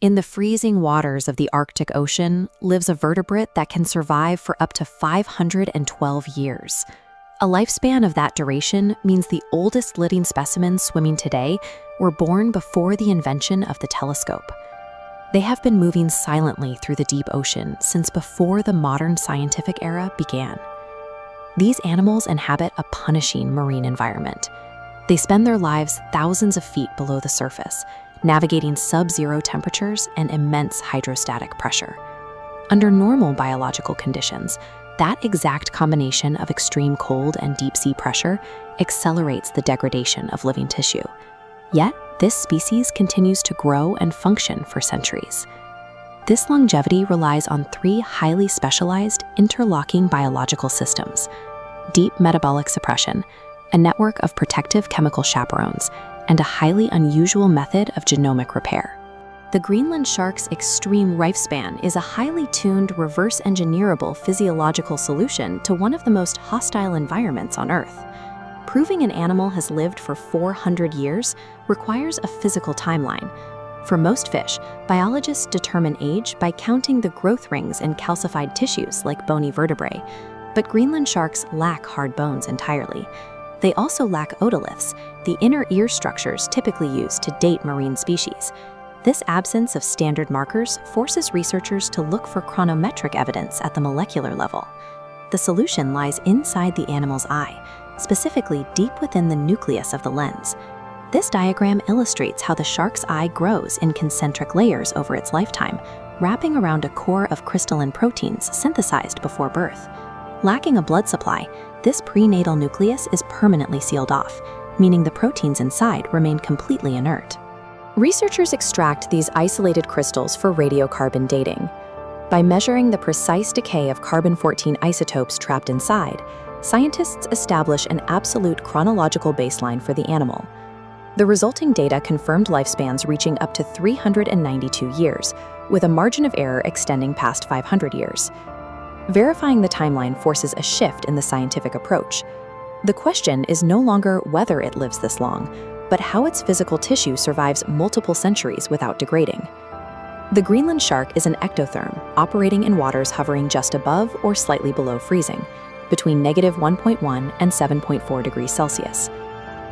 In the freezing waters of the Arctic Ocean lives a vertebrate that can survive for up to 512 years. A lifespan of that duration means the oldest living specimens swimming today were born before the invention of the telescope. They have been moving silently through the deep ocean since before the modern scientific era began. These animals inhabit a punishing marine environment. They spend their lives thousands of feet below the surface, navigating sub-zero temperatures and immense hydrostatic pressure. Under normal biological conditions, that exact combination of extreme cold and deep-sea pressure accelerates the degradation of living tissue. Yet, this species continues to grow and function for centuries. This longevity relies on three highly specialized, interlocking biological systems: deep metabolic suppression, a network of protective chemical chaperones, and a highly unusual method of genomic repair. The Greenland shark's extreme lifespan is a highly tuned, reverse-engineerable physiological solution to one of the most hostile environments on Earth. Proving an animal has lived for 400 years requires a physical timeline. For most fish, biologists determine age by counting the growth rings in calcified tissues like bony vertebrae, but Greenland sharks lack hard bones entirely. They also lack otoliths, the inner ear structures typically used to date marine species. This absence of standard markers forces researchers to look for chronometric evidence at the molecular level. The solution lies inside the animal's eye, specifically deep within the nucleus of the lens. This diagram illustrates how the shark's eye grows in concentric layers over its lifetime, wrapping around a core of crystalline proteins synthesized before birth. Lacking a blood supply, this prenatal nucleus is permanently sealed off, meaning the proteins inside remain completely inert. Researchers extract these isolated crystals for radiocarbon dating. By measuring the precise decay of carbon-14 isotopes trapped inside, scientists establish an absolute chronological baseline for the animal. The resulting data confirmed lifespans reaching up to 392 years, with a margin of error extending past 500 years. Verifying the timeline forces a shift in the scientific approach. The question is no longer whether it lives this long, but how its physical tissue survives multiple centuries without degrading. The Greenland shark is an ectotherm, operating in waters hovering just above or slightly below freezing, between -1.1 and 7.4 degrees Celsius.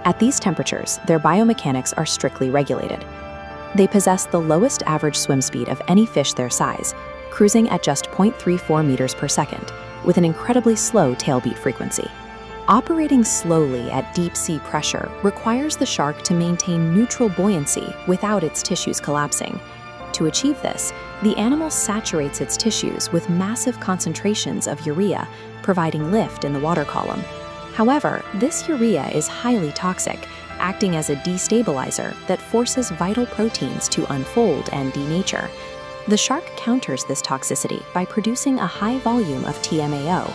At these temperatures, their biomechanics are strictly regulated. They possess the lowest average swim speed of any fish their size, cruising at just 0.34 meters per second, with an incredibly slow tailbeat frequency. Operating slowly at deep-sea pressure requires the shark to maintain neutral buoyancy without its tissues collapsing. To achieve this, the animal saturates its tissues with massive concentrations of urea, providing lift in the water column. However, this urea is highly toxic, acting as a destabilizer that forces vital proteins to unfold and denature. The shark counters this toxicity by producing a high volume of TMAO.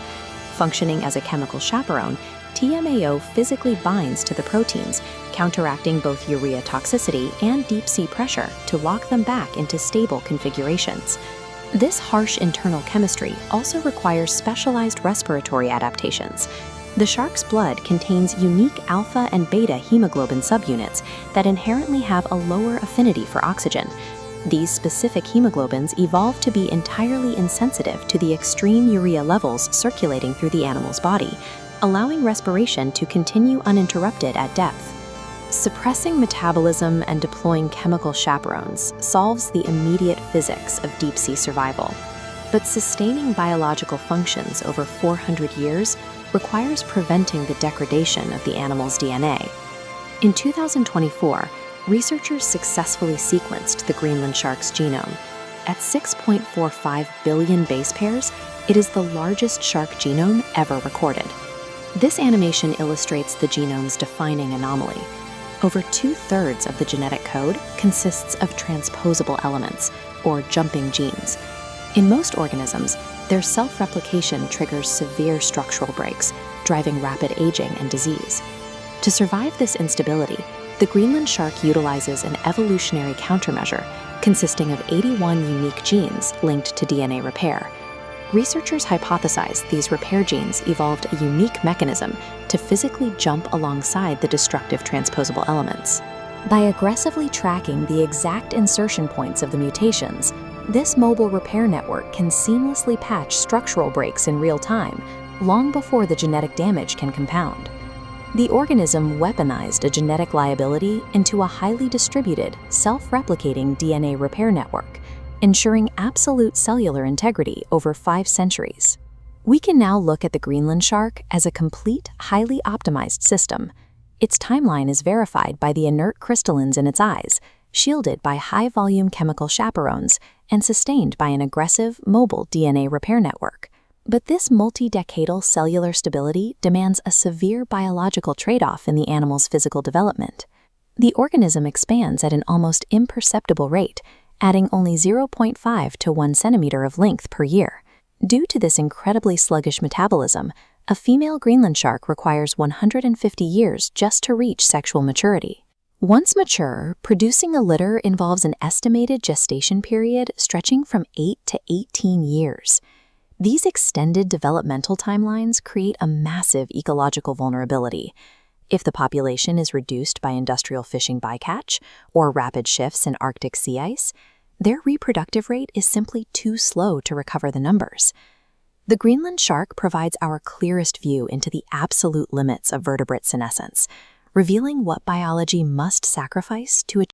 Functioning as a chemical chaperone, TMAO physically binds to the proteins, counteracting both urea toxicity and deep-sea pressure to lock them back into stable configurations. This harsh internal chemistry also requires specialized respiratory adaptations. The shark's blood contains unique alpha and beta hemoglobin subunits that inherently have a lower affinity for oxygen. These specific hemoglobins evolved to be entirely insensitive to the extreme urea levels circulating through the animal's body, allowing respiration to continue uninterrupted at depth. Suppressing metabolism and deploying chemical chaperones solves the immediate physics of deep-sea survival. But sustaining biological functions over 400 years requires preventing the degradation of the animal's DNA. In 2024, researchers successfully sequenced the Greenland shark's genome. At 6.45 billion base pairs, it is the largest shark genome ever recorded. This animation illustrates the genome's defining anomaly. Over 2/3 of the genetic code consists of transposable elements, or jumping genes. In most organisms, their self-replication triggers severe structural breaks, driving rapid aging and disease. To survive this instability, the Greenland shark utilizes an evolutionary countermeasure consisting of 81 unique genes linked to DNA repair. Researchers hypothesize these repair genes evolved a unique mechanism to physically jump alongside the destructive transposable elements. By aggressively tracking the exact insertion points of the mutations, this mobile repair network can seamlessly patch structural breaks in real time, long before the genetic damage can compound. The organism weaponized a genetic liability into a highly distributed, self-replicating DNA repair network, ensuring absolute cellular integrity over 5 centuries. We can now look at the Greenland shark as a complete, highly optimized system. Its timeline is verified by the inert crystallines in its eyes, shielded by high-volume chemical chaperones, and sustained by an aggressive, mobile DNA repair network. But this multi-decadal cellular stability demands a severe biological trade-off in the animal's physical development. The organism expands at an almost imperceptible rate, adding only 0.5 to 1 centimeter of length per year. Due to this incredibly sluggish metabolism, a female Greenland shark requires 150 years just to reach sexual maturity. Once mature, producing a litter involves an estimated gestation period stretching from 8 to 18 years. These extended developmental timelines create a massive ecological vulnerability. If the population is reduced by industrial fishing bycatch or rapid shifts in Arctic sea ice, their reproductive rate is simply too slow to recover the numbers. The Greenland shark provides our clearest view into the absolute limits of vertebrate senescence, revealing what biology must sacrifice to achieve